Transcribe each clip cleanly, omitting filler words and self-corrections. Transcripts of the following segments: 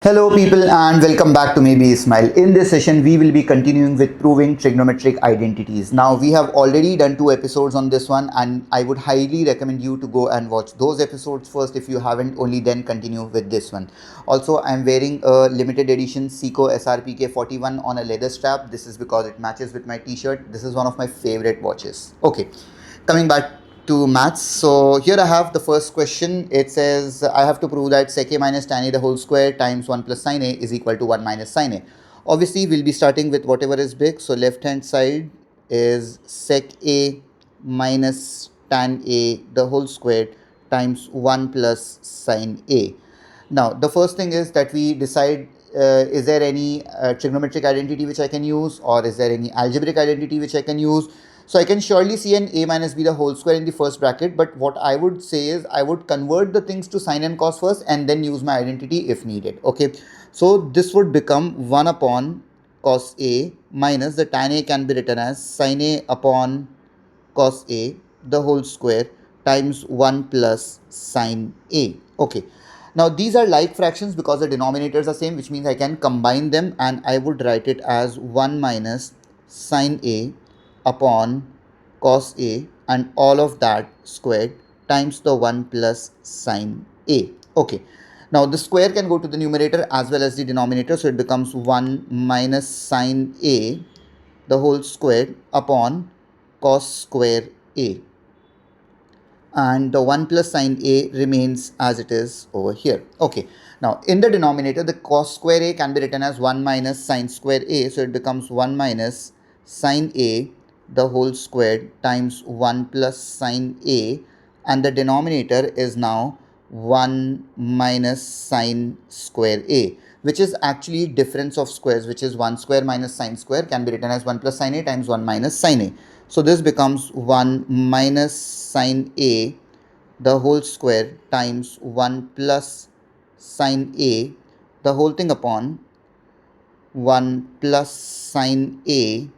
Hello people and welcome back to Maybe Ismail. In this session we will be continuing with proving trigonometric identities. Now we have already done 2 episodes on this one and I would highly recommend you to go and watch those episodes first if you haven't, only then continue with this one. Also I am wearing a limited edition Seiko SRPK 41 on a leather strap. This is because it matches with my t-shirt. This is one of my favorite watches. Okay, coming back to maths. So here I have the first question. It says I have to prove that sec a minus tan a the whole square times 1 plus sin a is equal to 1 minus sin a. Obviously we'll be starting with whatever is big. So left hand side is sec a minus tan a the whole square times 1 plus sin a. Now the first thing is that we decide, is there any trigonometric identity which I can use, or is there any algebraic identity which I can use. So I can surely see an a minus b the whole square in the first bracket, but what I would say is I would convert the things to sine and cos first and then use my identity if needed. Okay, so this would become 1 upon cos a minus the tan a can be written as sin a upon cos a the whole square times 1 plus sin a. Okay, now these are like fractions because the denominators are same, which means I can combine them and I would write it as 1 minus sin a upon cos a and all of that squared times the 1 plus sin a. Okay, now the square can go to the numerator as well as the denominator, so it becomes 1 minus sin a the whole squared upon cos square a, and the 1 plus sin a remains as it is over here. Okay, now in the denominator the cos square a can be written as 1 minus sin square a, so it becomes 1 minus sin a the whole squared times 1 plus sin a, and the denominator is now 1 minus sin square a, which is actually difference of squares, which is 1 square minus sin square can be written as 1 plus sin a times 1 minus sin a. So this becomes 1 minus sin a the whole square times 1 plus sin a the whole thing upon 1 plus sin a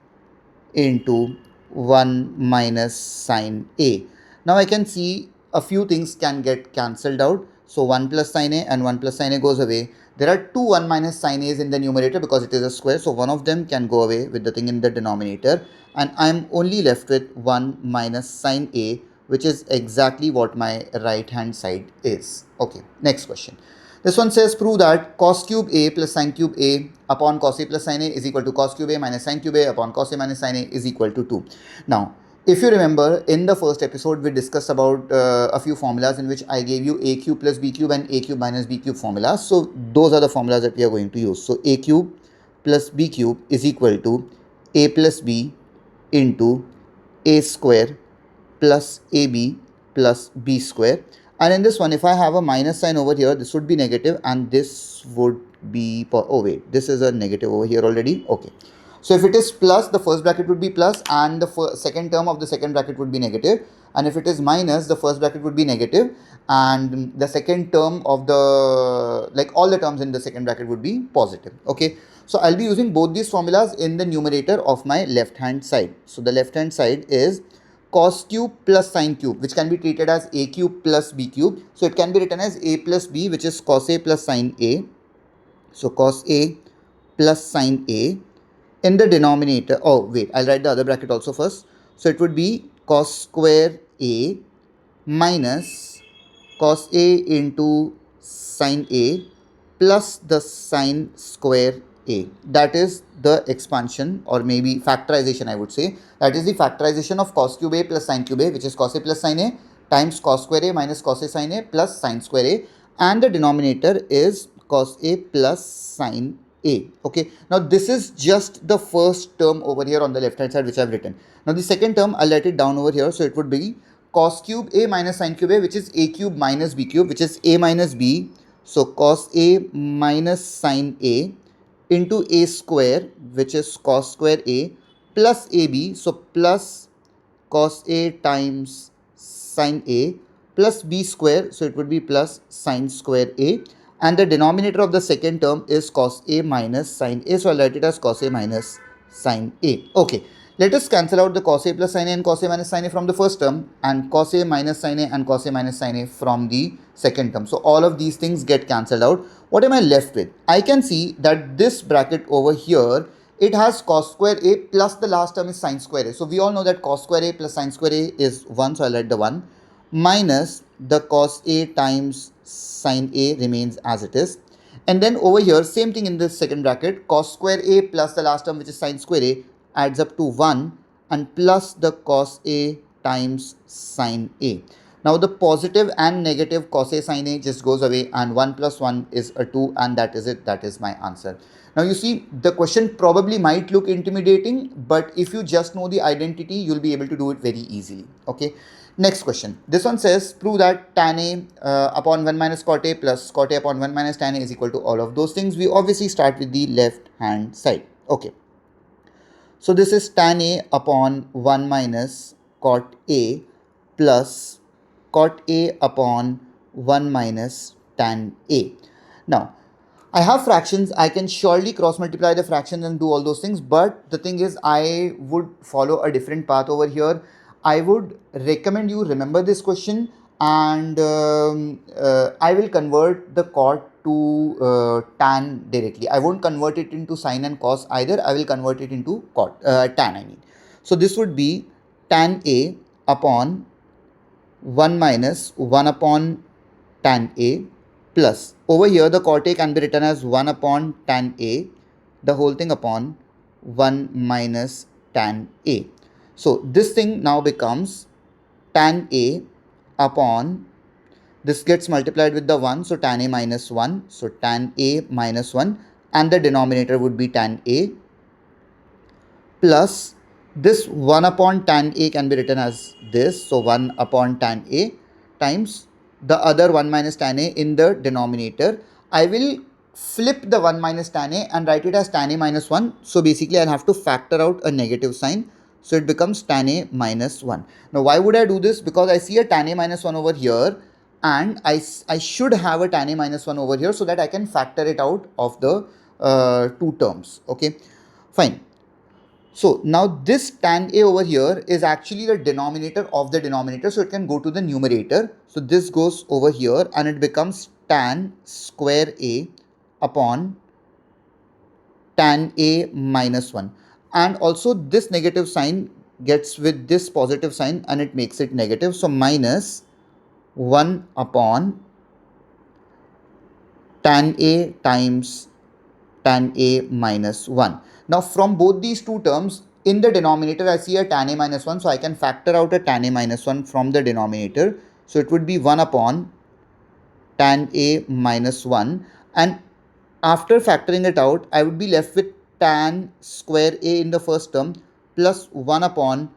into 1 minus sin a. Now I can see a few things can get cancelled out. So 1 plus sin a and 1 plus sin a goes away. There are two 1 minus sin a's in the numerator because it is a square. So one of them can go away with the thing in the denominator. And I am only left with 1 minus sin a, which is exactly what my right hand side is. Okay, next question. This one says prove that cos cube a plus sin cube a upon cos a plus sin a is equal to cos cube a minus sin cube a upon cos a minus sin a is equal to 2. Now, if you remember, in the first episode, we discussed about a few formulas in which I gave you a cube plus b cube and a cube minus b cube formulas. So, those are the formulas that we are going to use. So, a cube plus b cube is equal to a plus b into a square plus ab plus b square. And in this one, if I have a minus sign over here, this would be negative and this would be, oh wait, this is a negative over here already. Okay, so if it is plus, the first bracket would be plus and the second term of the second bracket would be negative, and if it is minus, the first bracket would be negative and the second term of the, like all the terms in the second bracket would be positive. Okay, so I'll be using both these formulas in the numerator of my left hand side. So the left hand side is cos cube plus sin cube, which can be treated as a cube plus b cube. So it can be written as a plus b, which is cos a plus sin a. So cos a plus sin a. In the denominator, oh wait, I'll write the other bracket also first. So it would be cos square a minus cos a into sin a plus the sin square a. That is the expansion, or maybe factorization, I would say. That is the factorization of cos cube a plus sin cube a, which is cos a plus sin a times cos square a minus cos a sin a plus sin square a, and the denominator is cos a plus sin a. Okay, now this is just the first term over here on the left hand side which I have written. Now the second term, I'll write it down over here. So it would be cos cube a minus sin cube a, which is a cube minus b cube, which is a minus b. So cos a minus sin a into a square, which is cos square a, plus ab, so plus cos a times sin a, plus b square, so it would be plus sin square a, and the denominator of the second term is cos a minus sin a, so I'll write it as cos a minus sin a. Okay, Let us cancel out the cos A plus sin A and cos A minus sin A from the first term, and cos A minus sin A and cos A minus sin A from the second term. So all of these things get cancelled out. What am I left with? I can see that this bracket over here, it has cos square A plus the last term is sin square A. So we all know that cos square A plus sin square A is 1, so I'll write the 1, minus the cos A times sin A remains as it is. And then over here, same thing in this second bracket, cos square A plus the last term which is sin square A adds up to 1 and plus the cos A times sin A. Now the positive and negative cos A sin A just goes away, and 1 plus 1 is a 2, and that is it. That is my answer. Now you see, the question probably might look intimidating, but if you just know the identity, you'll be able to do it very easily. Okay. Next question. This one says, prove that tan A upon 1 minus cot A plus cot A upon 1 minus tan A is equal to all of those things. We obviously start with the left hand side. Okay. So this is tan A upon 1 minus cot A plus cot A upon 1 minus tan A. Now, I have fractions. I can surely cross multiply the fractions and do all those things. But the thing is, I would follow a different path over here. I would recommend you remember this question, and I will convert the cot to tan directly. I won't convert it into sine and cos either. I will convert it into cot, tan, I mean. So this would be tan A upon 1 minus 1 upon tan A plus, over here the cot A can be written as 1 upon tan A, the whole thing upon 1 minus tan A. So this thing now becomes tan A upon, this gets multiplied with the 1, so tan A minus 1, so tan A minus 1, and the denominator would be tan A, plus this 1 upon tan A can be written as this, so 1 upon tan A times the other 1 minus tan A in the denominator. I will flip the 1 minus tan A and write it as tan A minus 1. So basically I'll have to factor out a negative sign. So it becomes tan A minus 1. Now why would I do this? Because I see a tan A minus 1 over here, and I should have a tan A minus 1 over here, so that I can factor it out of the two terms. Okay, fine. So now this tan A over here is actually the denominator of the denominator, so it can go to the numerator. So this goes over here and it becomes tan square A upon tan A minus 1. And also this negative sign gets with this positive sign and it makes it negative. So minus 1 upon tan A times tan A minus 1. Now from both these two terms, in the denominator I see a tan A minus 1, so I can factor out a tan A minus 1 from the denominator. So it would be 1 upon tan A minus 1, and after factoring it out, I would be left with tan square A in the first term plus 1 upon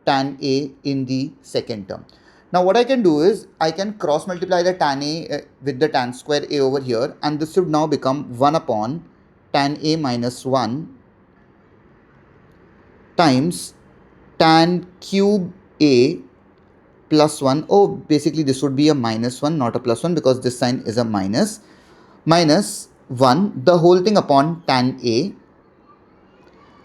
tan A in the second term. Now what I can do is, I can cross multiply the tan A with the tan square A over here, and this should now become 1 upon tan A minus 1 times tan cube A plus 1. Oh, basically this would be a minus 1, not a plus 1, because this sign is a minus. Minus 1, the whole thing upon tan A.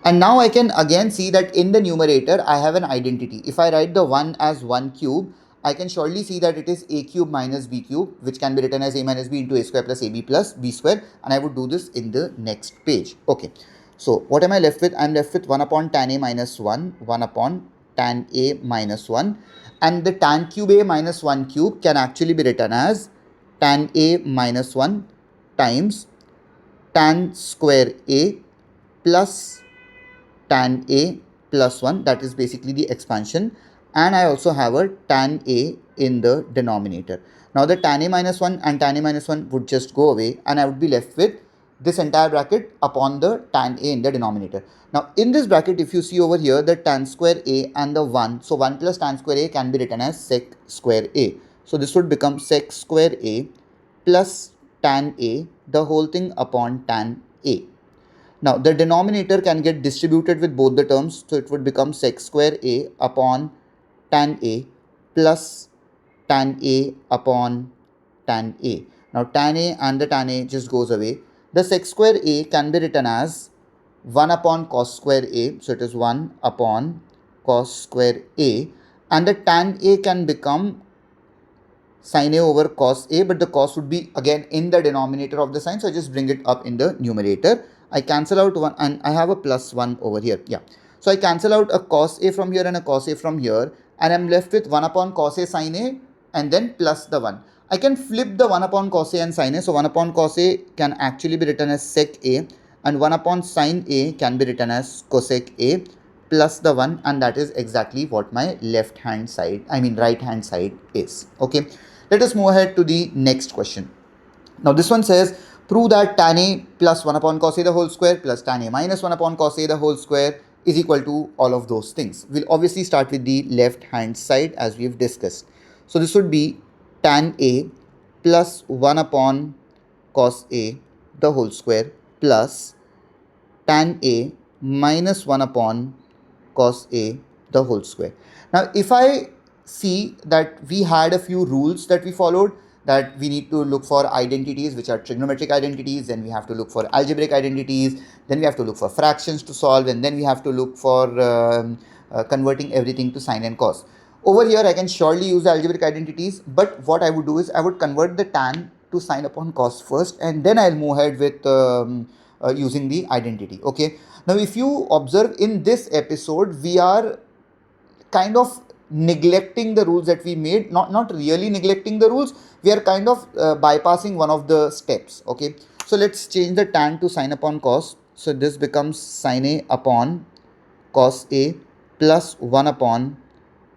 And now I can again see that in the numerator I have an identity. If I write the 1 as 1 cube, I can surely see that it is a cube minus b cube, which can be written as a minus b into a square plus ab plus b square, and I would do this in the next page. Okay, so what am I left with? I'm left with 1 upon tan a minus 1, 1 upon tan a minus 1, and the tan cube a minus 1 cube can actually be written as tan a minus 1 times tan square a plus tan a plus 1, that is basically the expansion, and I also have a tan a in the denominator. Now the tan a minus 1 and tan a minus 1 would just go away, and I would be left with this entire bracket upon the tan a in the denominator. Now in this bracket, if you see over here, the tan square a and the 1, so 1 plus tan square a can be written as sec square a. So this would become sec square a plus tan a, the whole thing upon tan a. Now the denominator can get distributed with both the terms, so it would become sec square a upon tan a plus tan a upon tan a. Now tan a and the tan a just goes away. The sec square a can be written as 1 upon cos square a. So it is 1 upon cos square a, and the tan a can become sin a over cos a, but the cos would be again in the denominator of the sign, so I just bring it up in the numerator. I cancel out 1 and I have a plus 1 over here. Yeah, so I cancel out a cos a from here and a cos a from here, and I'm left with 1 upon cos a sin a and then plus the 1. I can flip the 1 upon cos a and sin a, so 1 upon cos a can actually be written as sec a, and 1 upon sin a can be written as cosec a plus the 1, and that is exactly what my left hand side, right hand side is. Okay, let us move ahead to the next question. Now this one says, prove that tan a plus 1 upon cos a the whole square plus tan a minus 1 upon cos a the whole square is equal to all of those things. We'll obviously start with the left hand side as we've discussed. So this would be tan a plus 1 upon cos a the whole square plus tan a minus 1 upon cos a the whole square. Now if I see that we had a few rules that we followed, that we need to look for identities which are trigonometric identities, then we have to look for algebraic identities, then we have to look for fractions to solve, and then we have to look for converting everything to sine and cos. Over here I can surely use the algebraic identities, but what I would do is I would convert the tan to sine upon cos first, and then I'll move ahead with using the identity. Okay, now if you observe in this episode, we are kind of neglecting the rules that we made, not really neglecting the rules, we are kind of bypassing one of the steps. Okay, so let's change the tan to sine upon cos. So this becomes sine a upon cos a plus 1 upon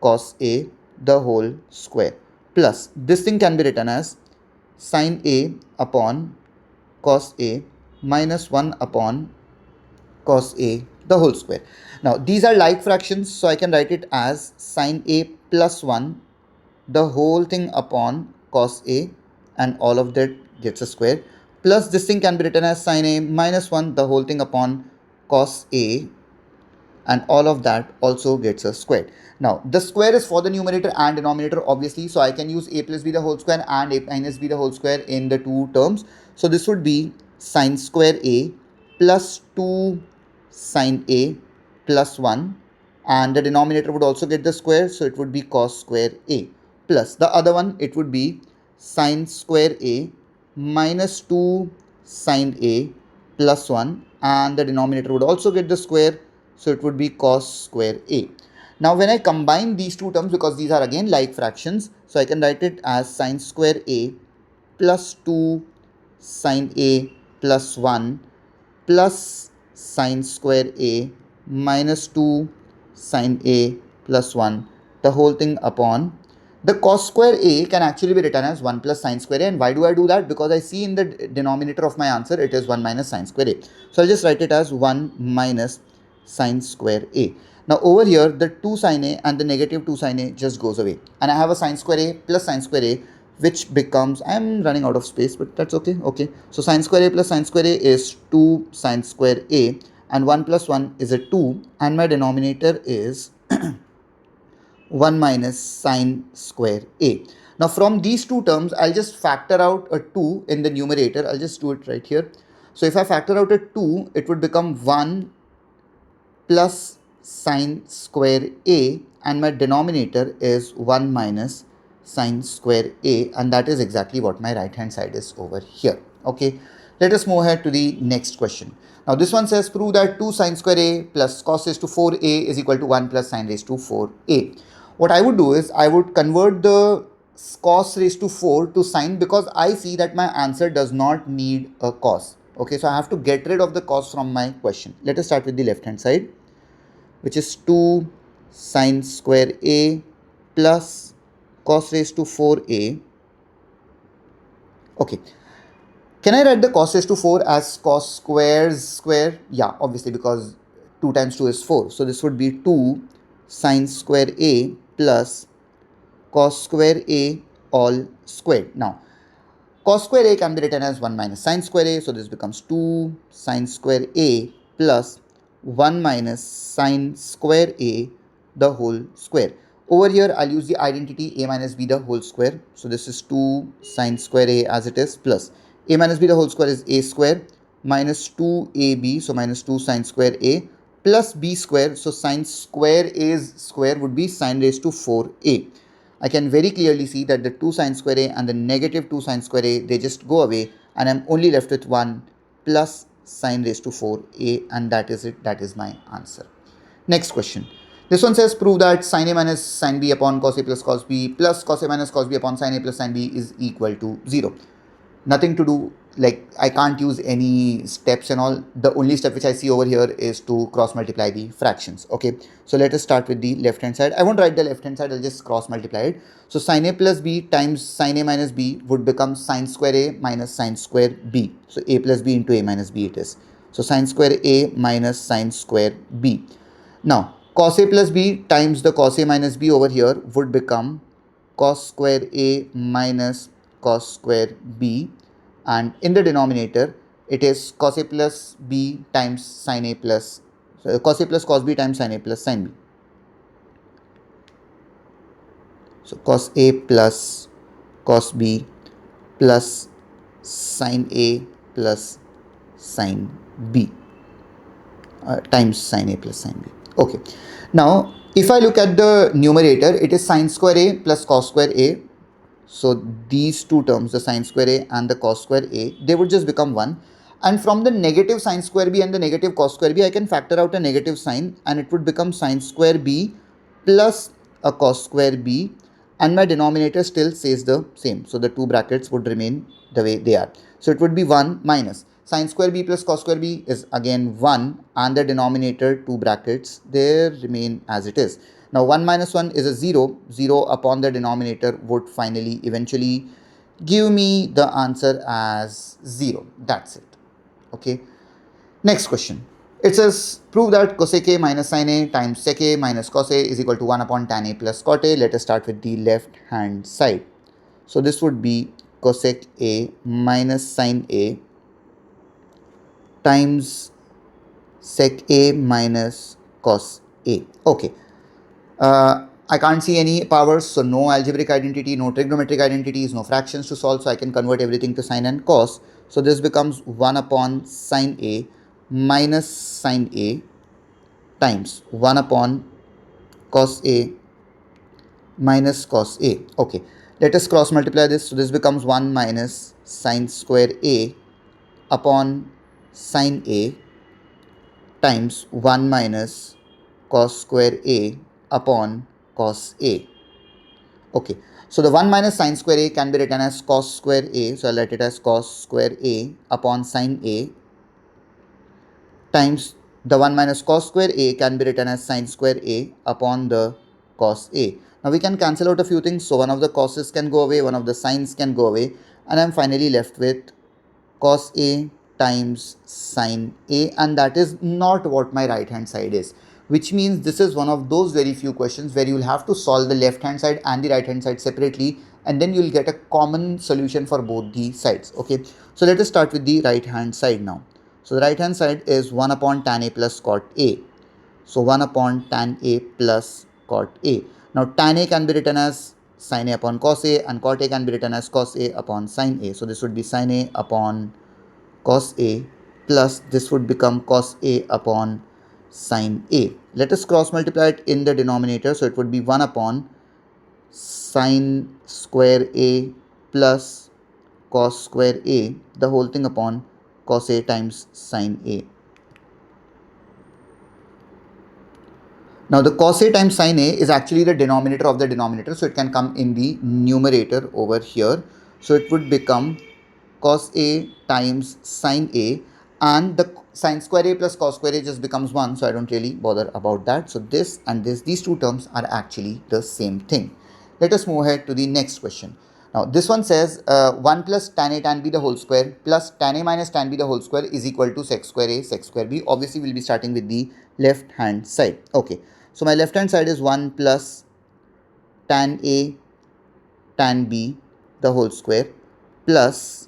cos a the whole square, plus this thing can be written as sine a upon cos a minus 1 upon cos a the whole square. Now these are like fractions, so I can write it as sine a plus 1 the whole thing upon cos a, and all of that gets a square, plus this thing can be written as sine a minus 1 the whole thing upon cos a, and all of that also gets a square. Now the square is for the numerator and denominator obviously, so I can use a plus b the whole square and a minus b the whole square in the two terms. So this would be sine square a plus 2 sine a plus 1, and the denominator would also get the square, so it would be cos square a, plus the other one, it would be sine square a minus 2 sine a plus 1, and the denominator would also get the square, so it would be cos square a. Now when I combine these two terms, because these are again like fractions, so I can write it as sine square a plus 2 sine a plus 1 plus sine square a minus 2 sine a plus 1 the whole thing upon the cos square a can actually be written as 1 plus sine square a. And why do I do that? Because I see in the denominator of my answer it is 1 minus sine square a. So I'll just write it as 1 minus sine square a. Now over here the 2 sine a and the negative 2 sine a just goes away, and I have a sine square a plus sine square a, which becomes, I'm running out of space, but that's okay. Okay, so sine square a plus sine square a is 2 sine square a, and 1 plus 1 is a 2, and my denominator is 1 minus sine square a. Now from these two terms, I'll just factor out a 2 in the numerator. I'll just do it right here. So if I factor out a 2, it would become 1 plus sine square a, and my denominator is 1 minus sine square a, and that is exactly what my right hand side is over here. Okay, let us move ahead to the next question. Now this one says, prove that 2 sine square a plus cos raised to 4a is equal to 1 plus sine raised to 4a. What I would do is I would convert the cos raised to 4 to sine, because I see that my answer does not need a cos. Okay, so I have to get rid of the cos from my question. Let us start with the left hand side, which is 2 sine square a plus cos raised to 4a. Okay, can I write the cos raised to 4 as cos squares square? Yeah, obviously, because 2 times 2 is 4. So this would be 2 sine square a plus cos square a all squared. Now cos square a can be written as 1 minus sine square a, so this becomes 2 sine square a plus 1 minus sine square a the whole square. Over here I'll use the identity a minus b the whole square, so this is 2 sine square a as it is, plus a minus b the whole square is a square minus 2ab, so minus 2 sine square a, plus b square, so sine square a's square would be sine raised to 4a. I can very clearly see that the 2 sine square a and the negative 2 sine square a, they just go away, and I'm only left with 1 plus sine raised to 4a, and that is it. That is my answer. Next question. This one says prove that sin a minus sin b upon cos a plus cos b plus cos a minus cos b upon sin a plus sin b is equal to 0. Nothing to do, like I can't use any steps and all. The only step which I see over here is to cross multiply the fractions. Okay, so let us start with the left hand side. I won't write the left hand side, I'll just cross multiply it. So sin a plus b times sin a minus b would become sin square a minus sin square b. So a plus b into a minus b it is. So sin square a minus sin square b. Now cos a plus b times the cos a minus b over here would become cos square a minus cos square b, and in the denominator it is cos a plus b times sin a plus cos a plus cos b times sin a plus sin b. So cos a plus cos b plus sin a plus sin b times sin a plus sin b. Okay, now if I look at the numerator, it is sin square a plus cos square a. So these two terms, the sin square a and the cos square a, they would just become 1. And from the negative sin square b and the negative cos square b, I can factor out a negative sign, and it would become sin square b plus a cos square b, and my denominator still stays the same. So the two brackets would remain the way they are. So it would be 1 minus sin square b plus cos square b is again 1, and the denominator, two brackets, they remain as it is. Now 1 minus 1 is a 0. 0 upon the denominator would finally eventually give me the answer as 0. That's it. Okay. Next question. It says prove that cosec a minus sin a times sec a minus cos a is equal to 1 upon tan a plus cot a. Let us start with the left hand side. So this would be cosec a minus sin a times sec a minus cos a. Okay. I can't see any powers, so no algebraic identity, no trigonometric identities, no fractions to solve, so I can convert everything to sine and cos. So this becomes 1 upon sine a minus sine a times 1 upon cos a minus cos a. Okay, let us cross multiply this. So this becomes 1 minus sine square a upon sine a times 1 minus cos square a upon cos a. Okay, so the 1 minus sine square a can be written as cos square a, so I'll write it as cos square a upon sine a times the 1 minus cos square a can be written as sine square a upon the cos a. Now we can cancel out a few things, so one of the cos's can go away, one of the sines can go away, and I'm finally left with cos a times sine a, and that is not what my right hand side is, which means this is one of those very few questions where you will have to solve the left hand side and the right hand side separately, and then you will get a common solution for both the sides. Okay, so let us start with the right hand side now. So the right hand side is 1 upon tan a plus cot a. So 1 upon tan a plus cot a. Now tan a can be written as sin a upon cos a, and cot a can be written as cos a upon sin a. So this would be sin a upon cos a plus this would become cos a upon sin a. Let us cross multiply it in the denominator. So it would be 1 upon sin square a plus cos square a, the whole thing upon cos a times sin a. Now the cos a times sin a is actually the denominator of the denominator, so it can come in the numerator over here. So it would become cos a times sin a, and the sin square a plus cos square a just becomes 1, so I don't really bother about that. So this and this, these two terms are actually the same thing. Let us move ahead to the next question. Now this one says 1 plus tan a tan b the whole square plus tan a minus tan b the whole square is equal to sec square a sec square b. Obviously we'll be starting with the left hand side. Okay, so my left hand side is 1 plus tan a tan b the whole square plus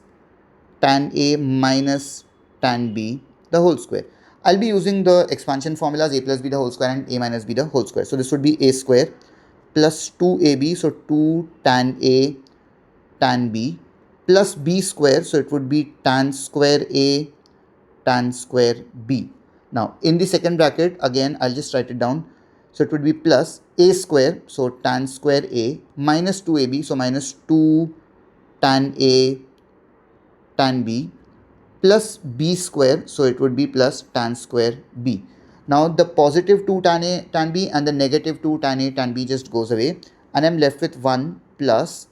tan a minus tan b the whole square. I'll be using the expansion formulas a plus b the whole square and a minus b the whole square. So this would be a square plus 2ab, so 2 tan a tan b plus b square, so it would be tan square a tan square b. Now in the second bracket, again I'll just write it down. So it would be plus a square, so tan square a, minus 2ab, so minus 2 tan a tan b, plus b square, so it would be plus tan square b. Now the positive 2 tan a tan b and the negative 2 tan a tan b just goes away, and I'm left with 1 plus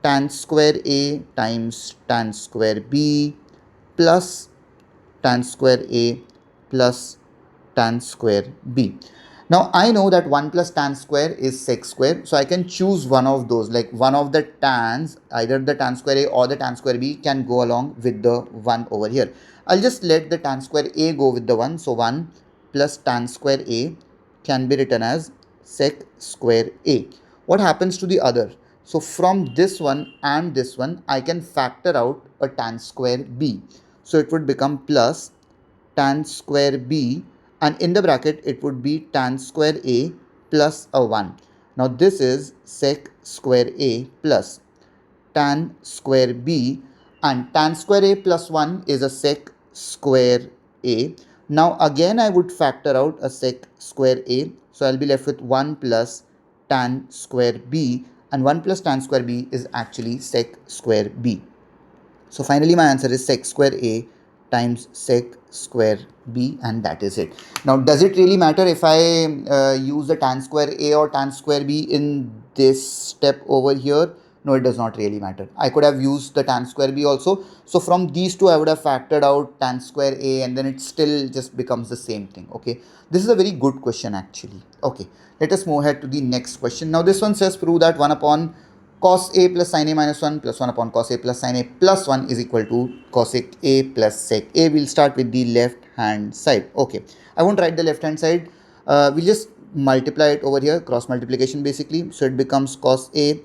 tan square a times tan square b plus tan square a plus tan square b. Now I know that 1 plus tan square is sec square, so I can choose one of those, like one of the tans, either the tan square a or the tan square b can go along with the 1 over here. I'll just let the tan square a go with the 1, so 1 plus tan square a can be written as sec square a. What happens to the other? So from this one and this one, I can factor out a tan square b. So it would become plus tan square b, and in the bracket it would be tan square a plus a 1. Now this is sec square a plus tan square b, and tan square a plus 1 is a sec square a. Now again I would factor out a sec square a, so I'll be left with 1 plus tan square b, and 1 plus tan square b is actually sec square b. So finally my answer is sec square a times sec square b, and that is it. Now does it really matter if I use the tan square a or tan square b in this step over here? No, it does not really matter. I could have used the tan square b also. So from these two I would have factored out tan square a, and then it still just becomes the same thing. Okay, this is a very good question actually. Okay, let us move ahead to the next question. Now this one says prove that 1 upon cos a plus sin a minus 1 plus 1 upon cos a plus sin a plus 1 is equal to cosec a plus sec a. We'll start with the left hand side. Okay, I won't write the left hand side. We'll just multiply it over here, cross multiplication basically. So it becomes cos a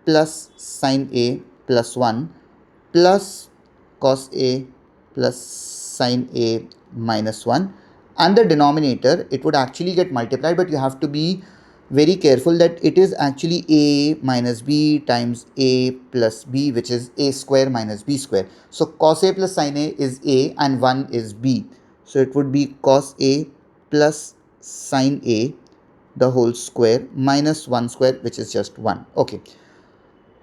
plus sin a plus 1 plus cos a plus sin a minus 1, and the denominator, it would actually get multiplied, but you have to be very careful that it is actually a minus b times a plus b, which is a square minus b square. So cos a plus sin a is a and 1 is b. So it would be cos a plus sin a the whole square minus 1 square, which is just 1. Okay.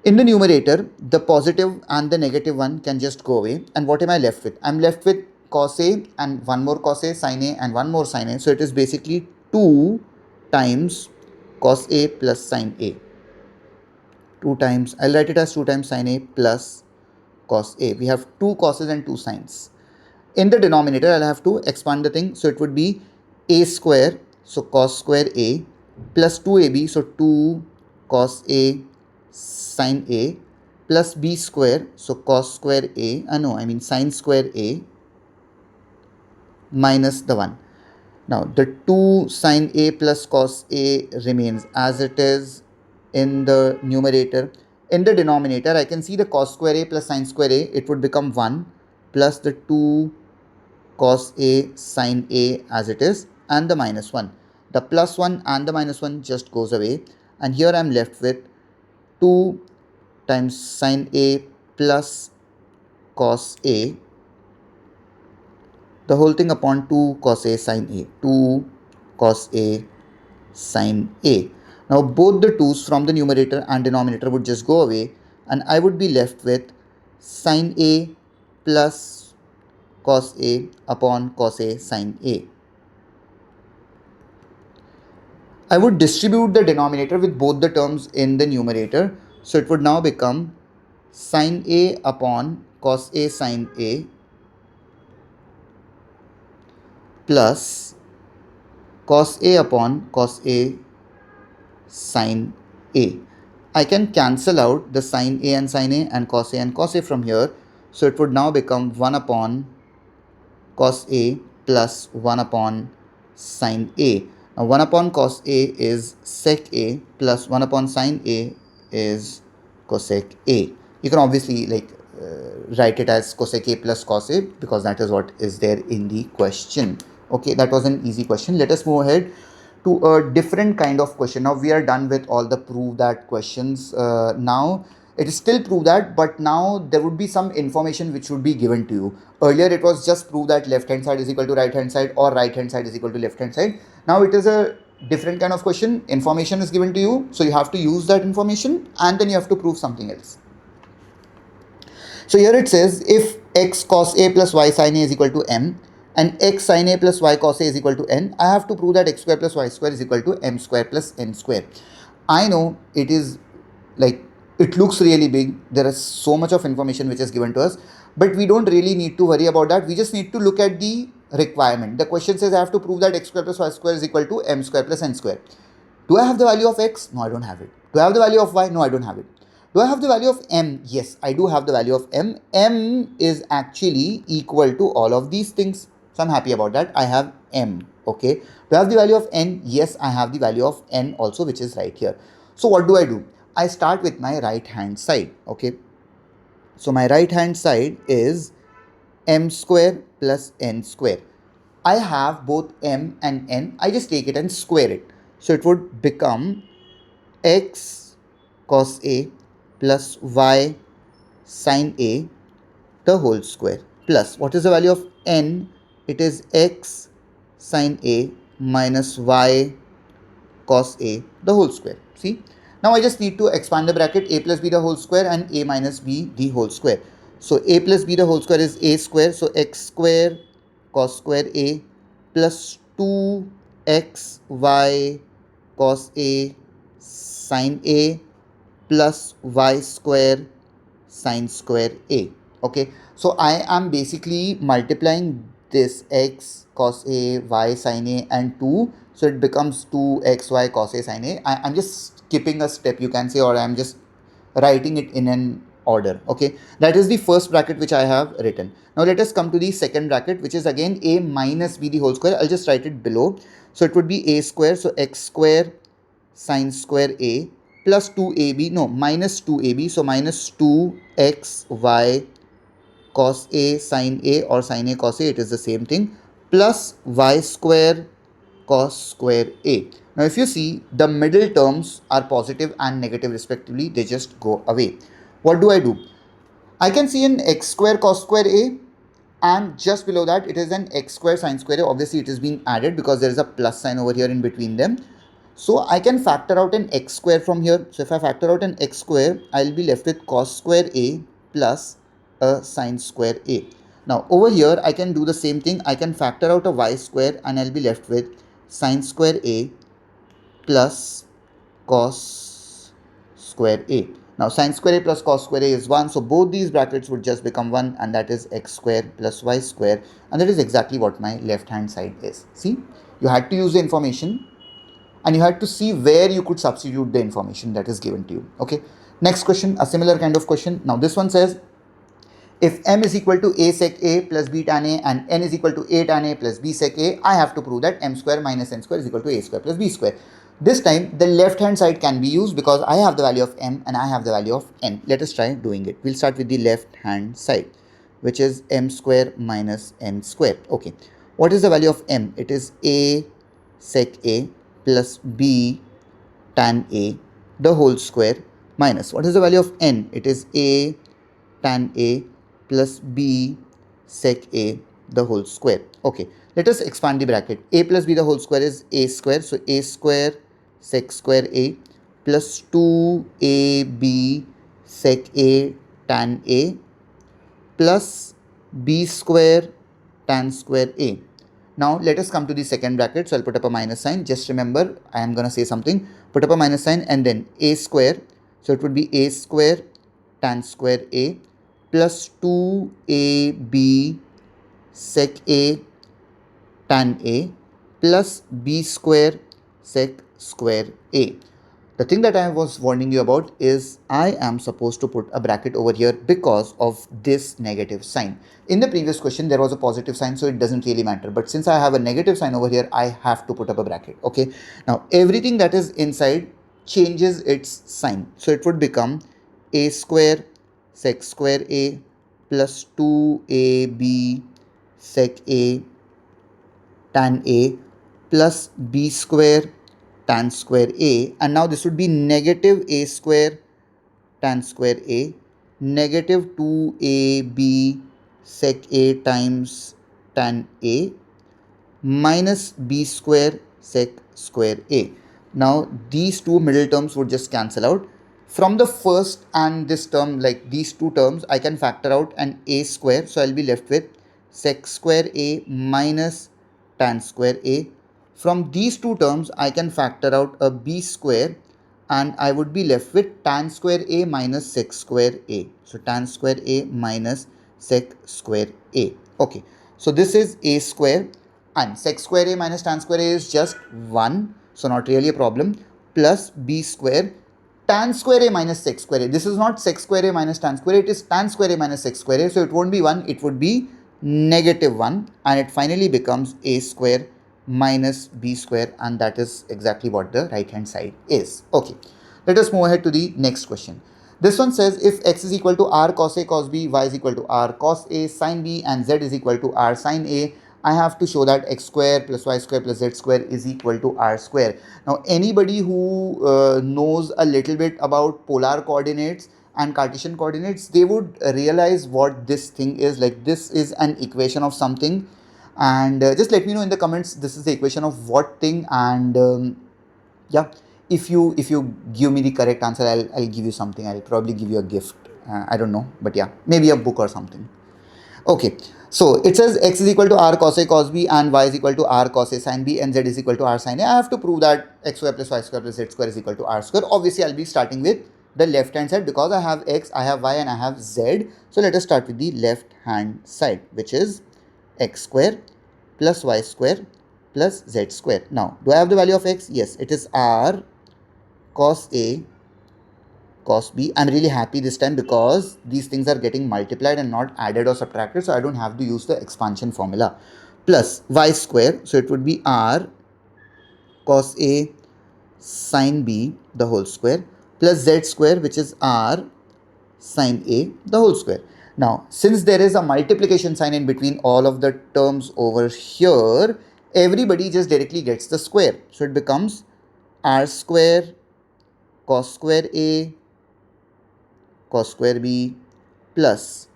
In the numerator, the positive and the negative one can just go away. And what am I left with? I'm left with cos a and one more cos a, sin a and one more sin a. So it is basically 2 times cos a plus sin a. 2 times, I'll write it as 2 times sin a plus cos a. We have 2 coses and 2 sines. In the denominator, I'll have to expand the thing. So it would be a square, so cos square a, plus 2ab, so 2 cos a sin a, plus b square, so cos square a, sin square a, minus the 1. Now the 2 sin a plus cos a remains as it is in the numerator. In the denominator, I can see the cos square a plus sin square a, it would become 1 plus the 2 cos a sin a as it is, and the minus 1. The plus 1 and the minus 1 just goes away, and here I am left with 2 times sin a plus cos a, the whole thing upon 2 cos a sin a, 2 cos a sin a. Now both the 2's from the numerator and denominator would just go away, and I would be left with sin a plus cos a upon cos a sin a. I would distribute the denominator with both the terms in the numerator. So it would now become sin a upon cos a sin a plus cos a upon cos a sin a. I can cancel out the sin a and cos a and cos a from here. So it would now become 1 upon cos a plus 1 upon sin a. Now 1 upon cos a is sec a plus 1 upon sin a is cosec a. You can obviously write it as cosec a plus cos a because that is what is there in the question. Okay, that was an easy question. Let us move ahead to a different kind of question. Now we are done with all the prove that questions. Now It is still prove that, but now there would be some information which would be given to you. Earlier it was just prove that left hand side is equal to right hand side or right hand side is equal to left hand side. Now it is a different kind of question. Information is given to you, so you have to use that information and then you have to prove something else. So here it says if x cos a plus y sin a is equal to m and x sin a plus y cos a is equal to n, I have to prove that x square plus y square is equal to m square plus n square. I know it is like, it looks really big. There is so much of information which is given to us, but we don't really need to worry about that. We just need to look at the requirement. The question says I have to prove that x square plus y square is equal to m square plus n square. Do I have the value of x? No, I don't have it. Do I have the value of y? No, I don't have it. Do I have the value of m? Yes, I do have the value of m. M is actually equal to all of these things. So I'm happy about that. I have m. Okay. Do I have the value of n? Yes, I have the value of n also, which is right here. So what do? I start with my right hand side. Okay. So my right hand side is m square plus n square. I have both m and n. I just take it and square it. So it would become x cos a plus y sin a the whole square plus, what is the value of n? It is x sin a minus y cos a the whole square. See, now I just need to expand the bracket, a plus b the whole square and a minus b the whole square. So a plus b the whole square is a square, so x square cos square a plus 2xy cos a sin a plus y square sin square a. Okay, so I am basically multiplying this x cos a y sin a and 2, so it becomes 2xy cos a sin a. I'm just skipping a step, you can say, or I'm just writing it in an order. Okay, that is the first bracket which I have written. Now let us come to the second bracket, which is again a minus b the whole square. I'll just write it below. So it would be a square, so x square sin square a plus 2ab, no, minus 2ab, so minus 2xy cos a sin a or sin a cos a, it is the same thing, plus y square cos square a. Now if you see, the middle terms are positive and negative respectively, they just go away. What do? I can see an x square cos square a, and just below that it is an x square sin square a. Obviously it is being added because there is a plus sign over here in between them. So I can factor out an x square from here. So if I factor out an x square, I'll be left with cos square a plus a sin square a. Now over here I can do the same thing. I can factor out a y square and I'll be left with sin square a plus cos square a. Now sin square a plus cos square a is 1. So both these brackets would just become 1, and that is x square plus y square. And that is exactly what my left hand side is. See, you had to use the information and you had to see where you could substitute the information that is given to you. Okay. Next question, a similar kind of question. Now this one says, if m is equal to a sec a plus b tan a and n is equal to a tan a plus b sec a, I have to prove that m square minus n square is equal to a square plus b square. This time the left hand side can be used because I have the value of m and I have the value of n. Let us try doing it. We'll start with the left hand side, which is m square minus n square. Okay. What is the value of m? It is a sec a plus b tan a the whole square minus, what is the value of n? It is a tan a plus b sec a the whole square. Okay, let us expand the bracket. A plus b the whole square is a square, so a square sec square a plus 2ab sec a tan a plus b square tan square a. Now let us come to the second bracket. So I'll put up a minus sign. Just remember, I am going to say something. Put up a minus sign and then a square. So it would be a square tan square a plus 2ab sec a tan a plus b square sec square a. The thing that I was warning you about is I am supposed to put a bracket over here because of this negative sign. In the previous question, there was a positive sign, so it doesn't really matter. But since I have a negative sign over here, I have to put up a bracket. Okay. Now, everything that is inside changes its sign. So it would become a square sec square a plus 2ab sec a tan a plus b square tan square a, and now this would be negative a square tan square A, negative 2ab sec A times tan A, minus b square sec square A. Now these two middle terms would just cancel out. From the first and this term, like these two terms, I can factor out an A square. So I'll be left with sec square A minus tan square A. From these two terms, I can factor out a B square and I would be left with tan square A minus sec square A. So tan square A minus sec square A. Okay, so this is A square and sec square A minus tan square A is just 1. So not really a problem. Plus B square tan square A minus sec square A. This is not sec square A minus tan square A. It is tan square A minus sec square A. So it won't be 1. It would be negative 1. And it finally becomes A square minus B square. And that is exactly what the right hand side is. Okay. Let us move ahead to the next question. This one says if x is equal to r cos A cos B, y is equal to r cos A sin B and z is equal to r sin A, I have to show that x square plus y square plus z square is equal to r square. Now anybody who knows a little bit about polar coordinates and Cartesian coordinates, they would realize what this thing is. Like this is an equation of something, and just let me know in the comments this is the equation of what thing. And yeah, if you give me the correct answer, I'll give you something. I'll probably give you a gift. I don't know, but yeah, maybe a book or something. Okay, so it says x is equal to r cos A cos B and y is equal to r cos A sin B and z is equal to r sin A. I have to prove that x square plus y square plus z square is equal to r square. Obviously, I'll be starting with the left hand side because I have x, I have y and I have z. So let us start with the left hand side, which is x square plus y square plus z square. Now, do I have the value of x? Yes, it is r cos A cos B. I'm really happy this time because these things are getting multiplied and not added or subtracted, so I don't have to use the expansion formula. Plus y square, so it would be r cos A sin B the whole square plus z square, which is r sin A the whole square. Now since there is a multiplication sign in between all of the terms over here, everybody just directly gets the square, so it becomes r square cos square A cos square B plus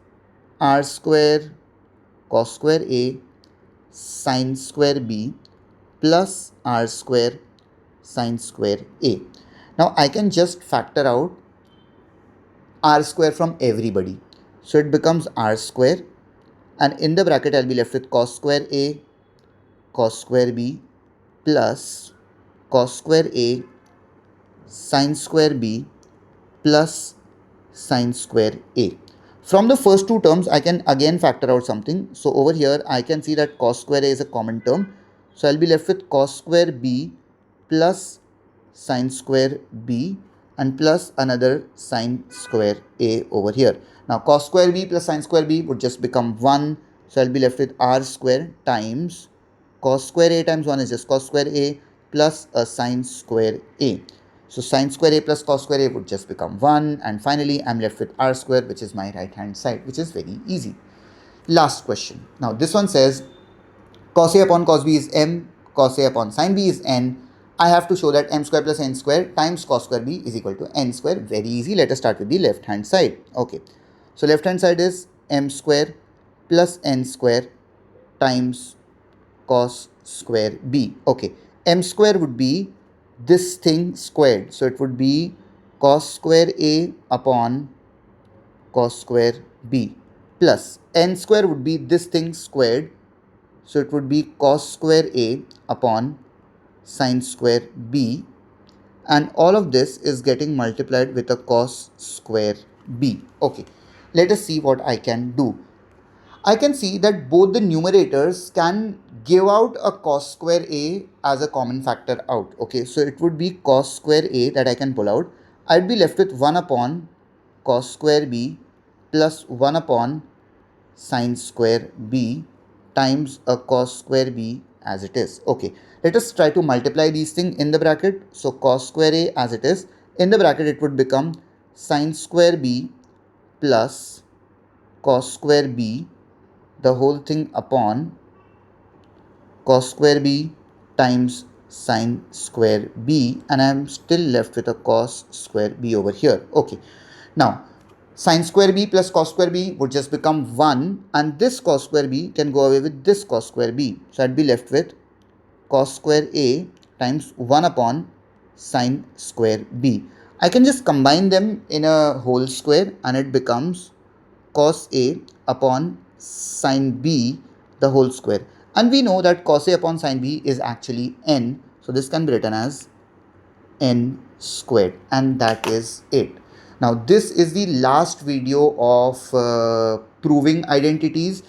r square cos square A sin square B plus r square sin square A. Now I can just factor out r square from everybody. So it becomes r square, and in the bracket I'll be left with cos square A cos square B plus cos square A sin square B plus sin square A. From the first two terms, I can again factor out something. So over here, I can see that cos square A is a common term. So I'll be left with cos square B plus sin square B and plus another sin square A over here. Now cos square B plus sin square B would just become 1. So I'll be left with r square times cos square A times 1 is just cos square A plus a sin square A. So sin square A plus cos square A would just become 1. And finally, I'm left with r square, which is my right hand side, which is very easy. Last question. Now, this one says cos A upon cos B is m, cos A upon sin B is n. I have to show that m square plus n square times cos square B is equal to n square. Very easy. Let us start with the left hand side. Okay. So, left hand side is m square plus n square times cos square B. Okay. M square would be this thing squared, so it would be cos square A upon cos square B plus n square would be this thing squared, so it would be cos square A upon sin square B, and all of this is getting multiplied with a cos square B. Okay, let us see what I can do. I can see that both the numerators can give out a cos square A as a common factor out. Okay, so it would be cos square A that I can pull out. I'd be left with 1 upon cos square B plus 1 upon sin square B times a cos square B as it is. Okay, let us try to multiply these things in the bracket. So cos square A as it is, in the bracket it would become sin square B plus cos square B the whole thing upon cos square B times sin square B, and I am still left with a cos square B over here. Okay, Now, sin square b plus cos square b would just become 1, and this cos square b can go away with this cos square b. So I'd be left with cos square a times 1 upon sin square b. I can just combine them in a whole square and it becomes cos a upon sin b the whole square. And we know that cos a upon sin b is actually n. So this can be written as n squared, and that is it. Now this is the last video of proving identities.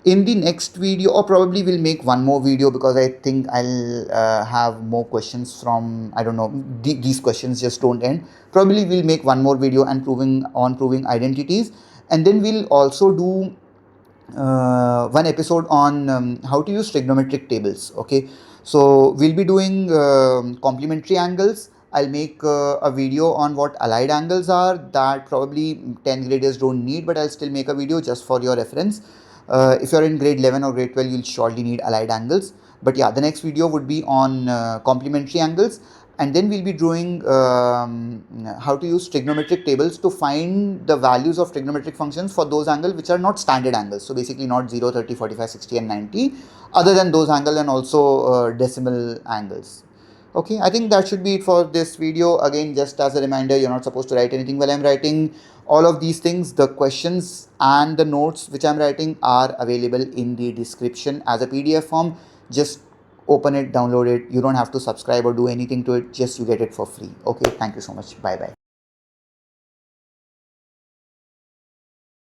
In the next video, or probably we'll make one more video, because I think I'll have more questions from, I don't know, these questions just don't end. Probably we'll make one more video and proving identities, and then we'll also do one episode on how to use trigonometric tables. Okay, so we'll be doing complementary angles. I'll make a video on what allied angles are, that probably 10th graders don't need, but I'll still make a video just for your reference. If you're in grade 11 or grade 12, you'll surely need allied angles. But yeah, the next video would be on complementary angles, and then we'll be doing how to use trigonometric tables to find the values of trigonometric functions for those angles which are not standard angles. So basically not 0, 30, 45, 60 and 90, other than those angles, and also decimal angles. Okay, I think that should be it for this video. Again, just as a reminder, you're not supposed to write anything while I'm writing. All of these things, the questions and the notes which I'm writing, are available in the description as a PDF form. Just open it, download it. You don't have to subscribe or do anything to it, just you get it for free. Okay, thank you so much. Bye bye.